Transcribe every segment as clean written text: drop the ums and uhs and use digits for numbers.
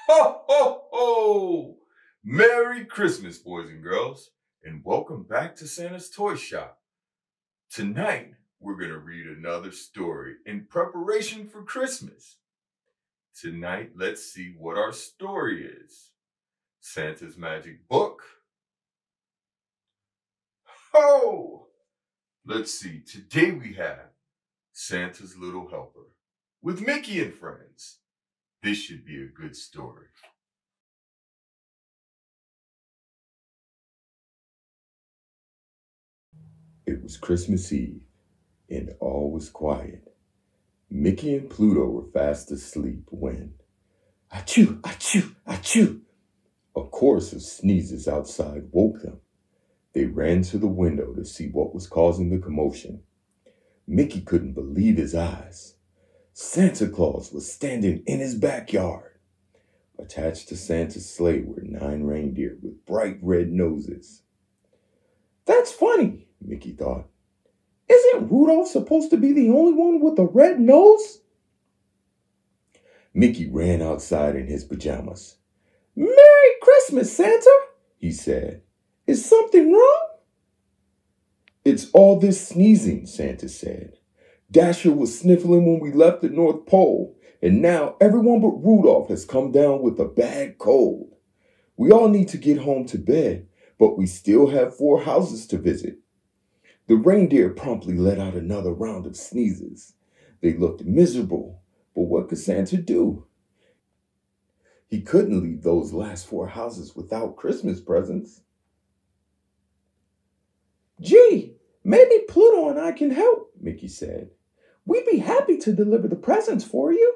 Ho, ho, ho! Merry Christmas, boys and girls, and welcome back to Santa's Toy Shop. Tonight, we're going to read another story in preparation for Christmas. Tonight, let's see what our story is. Santa's Magic Book. Ho! Let's see, today we have Santa's Little Helper with Mickey and Friends. This should be a good story. It was Christmas Eve, and all was quiet. Mickey and Pluto were fast asleep when, achoo, achoo, achoo, a chorus of sneezes outside woke them. They ran to the window to see what was causing the commotion. Mickey couldn't believe his eyes. Santa Claus was standing in his backyard. Attached to Santa's sleigh were 9 reindeer with bright red noses. That's funny, Mickey thought. Isn't Rudolph supposed to be the only one with a red nose? Mickey ran outside in his pajamas. Merry Christmas, Santa, he said. Is something wrong? It's all this sneezing, Santa said. Dasher was sniffling when we left the North Pole, and now everyone but Rudolph has come down with a bad cold. We all need to get home to bed, but we still have 4 houses to visit. The reindeer promptly let out another round of sneezes. They looked miserable, but what could Santa do? He couldn't leave those last 4 houses without Christmas presents. Gee, maybe Pluto and I can help, Mickey said. We'd be happy to deliver the presents for you.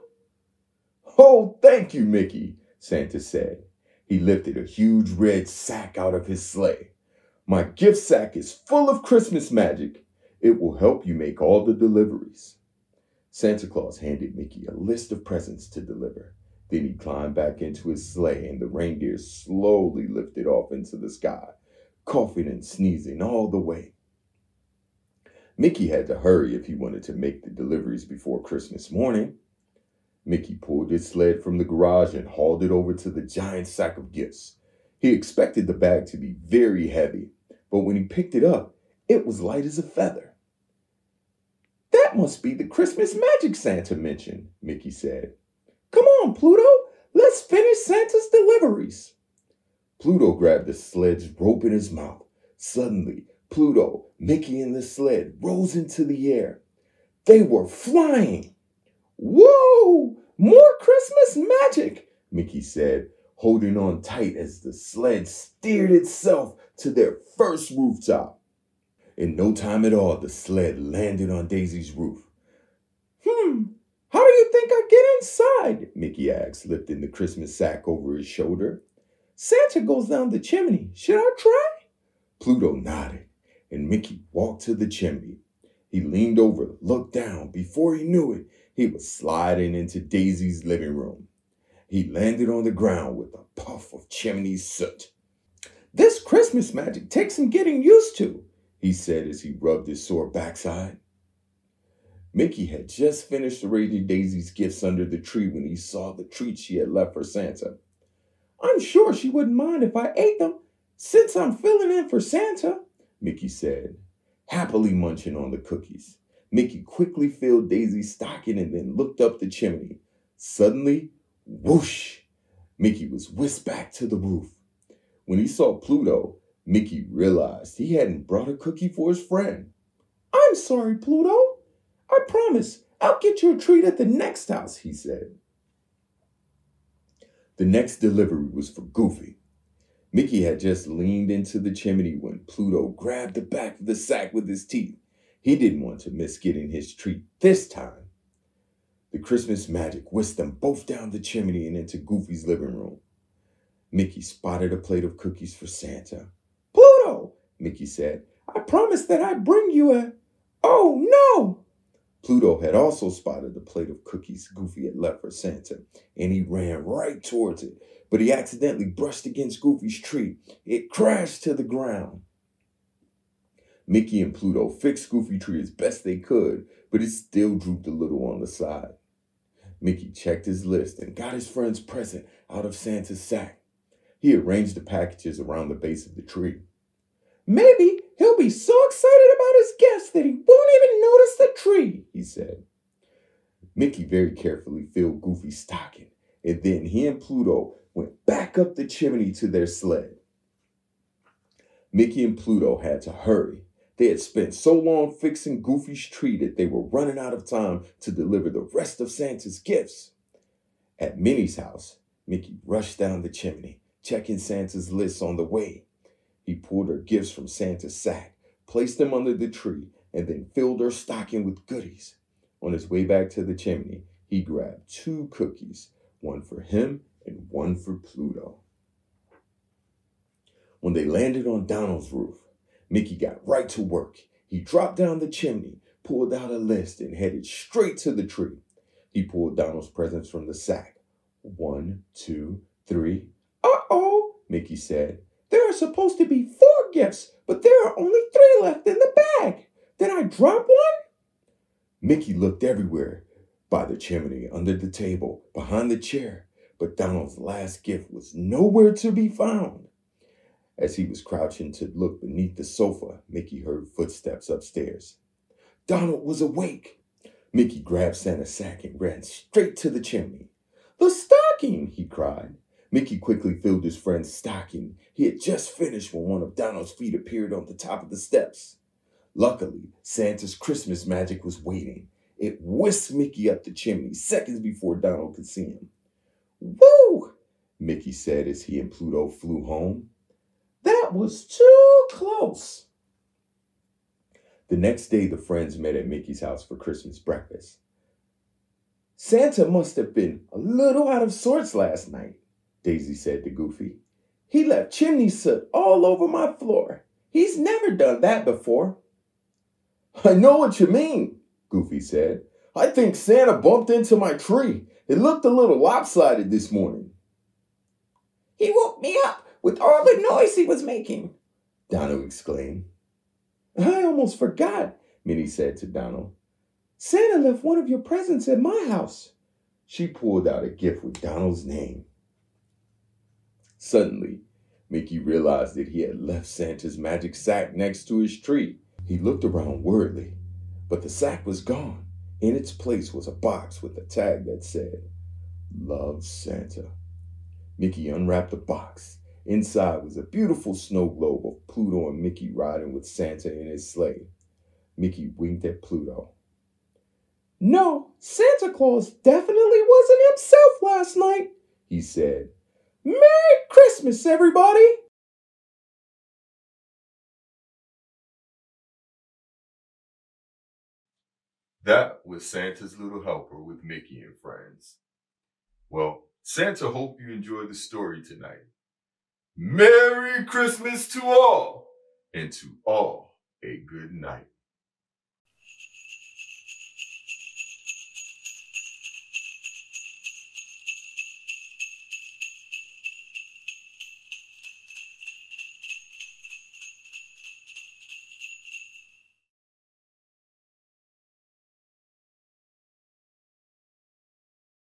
Oh, thank you, Mickey, Santa said. He lifted a huge red sack out of his sleigh. My gift sack is full of Christmas magic. It will help you make all the deliveries. Santa Claus handed Mickey a list of presents to deliver. Then he climbed back into his sleigh and the reindeer slowly lifted off into the sky, coughing and sneezing all the way. Mickey had to hurry if he wanted to make the deliveries before Christmas morning. Mickey pulled his sled from the garage and hauled it over to the giant sack of gifts. He expected the bag to be very heavy, but when he picked it up, it was light as a feather. That must be the Christmas magic Santa mentioned, Mickey said. Come on, Pluto, let's finish Santa's deliveries. Pluto grabbed the sled's rope in his mouth. Suddenly, Pluto, Mickey, and the sled rose into the air. They were flying. Whoa! More Christmas magic, Mickey said, holding on tight as the sled steered itself to their first rooftop. In no time at all, the sled landed on Daisy's roof. How do you think I get inside? Mickey asked, lifting the Christmas sack over his shoulder. Santa goes down the chimney. Should I try? Pluto nodded, and Mickey walked to the chimney. He leaned over, looked down. Before he knew it, he was sliding into Daisy's living room. He landed on the ground with a puff of chimney soot. This Christmas magic takes some getting used to, he said as he rubbed his sore backside. Mickey had just finished arranging Daisy's gifts under the tree when he saw the treats she had left for Santa. I'm sure she wouldn't mind if I ate them, since I'm filling in for Santa, Mickey said, happily munching on the cookies. Mickey quickly filled Daisy's stocking and then looked up the chimney. Suddenly, whoosh! Mickey was whisked back to the roof. When he saw Pluto, Mickey realized he hadn't brought a cookie for his friend. I'm sorry, Pluto. I promise I'll get you a treat at the next house, he said. The next delivery was for Goofy. Mickey had just leaned into the chimney when Pluto grabbed the back of the sack with his teeth. He didn't want to miss getting his treat this time. The Christmas magic whisked them both down the chimney and into Goofy's living room. Mickey spotted a plate of cookies for Santa. Pluto, Mickey said, I promised that I'd bring you a... Oh, no! Pluto had also spotted the plate of cookies Goofy had left for Santa, and he ran right towards it, but he accidentally brushed against Goofy's tree. It crashed to the ground. Mickey and Pluto fixed Goofy's tree as best they could, but it still drooped a little on the side. Mickey checked his list and got his friend's present out of Santa's sack. He arranged the packages around the base of the tree. Maybe he'll be so excited about his gifts that he won't even notice the tree, he said. Mickey very carefully filled Goofy's stocking, and then he and Pluto went back up the chimney to their sled. Mickey and Pluto had to hurry. They had spent so long fixing Goofy's tree that they were running out of time to deliver the rest of Santa's gifts. At Minnie's house, Mickey rushed down the chimney, checking Santa's list on the way. He pulled her gifts from Santa's sack, placed them under the tree, and then filled her stocking with goodies. On his way back to the chimney, he grabbed 2 cookies, one for him and one for Pluto. When they landed on Donald's roof, Mickey got right to work. He dropped down the chimney, pulled out a list, and headed straight to the tree. He pulled Donald's presents from the sack. 1, 2, 3. Uh-oh, Mickey said. There are supposed to be 4 gifts, but there are only 3 left in the bag. Did I drop one? Mickey looked everywhere, by the chimney, under the table, behind the chair, but Donald's last gift was nowhere to be found. As he was crouching to look beneath the sofa, Mickey heard footsteps upstairs. Donald was awake. Mickey grabbed Santa's sack and ran straight to the chimney. The stocking, he cried. Mickey quickly filled his friend's stocking. He had just finished when one of Donald's feet appeared on the top of the steps. Luckily, Santa's Christmas magic was waiting. It whisked Mickey up the chimney seconds before Donald could see him. Woo! Mickey said as he and Pluto flew home. That was too close. The next day, the friends met at Mickey's house for Christmas breakfast. Santa must have been a little out of sorts last night, Daisy said to Goofy. He left chimney soot all over my floor. He's never done that before. I know what you mean, Goofy said. I think Santa bumped into my tree. It looked a little lopsided this morning. He woke me up with all the noise he was making, Donald exclaimed. I almost forgot, Minnie said to Donald. Santa left one of your presents at my house. She pulled out a gift with Donald's name. Suddenly, Mickey realized that he had left Santa's magic sack next to his tree. He looked around worriedly, but the sack was gone. In its place was a box with a tag that said, Love Santa. Mickey unwrapped the box. Inside was a beautiful snow globe of Pluto and Mickey riding with Santa in his sleigh. Mickey winked at Pluto. No, Santa Claus definitely wasn't himself last night, he said. Merry Christmas, everybody! That was Santa's Little Helper with Mickey and Friends. Well, Santa hoped you enjoyed the story tonight. Merry Christmas to all, and to all a good night.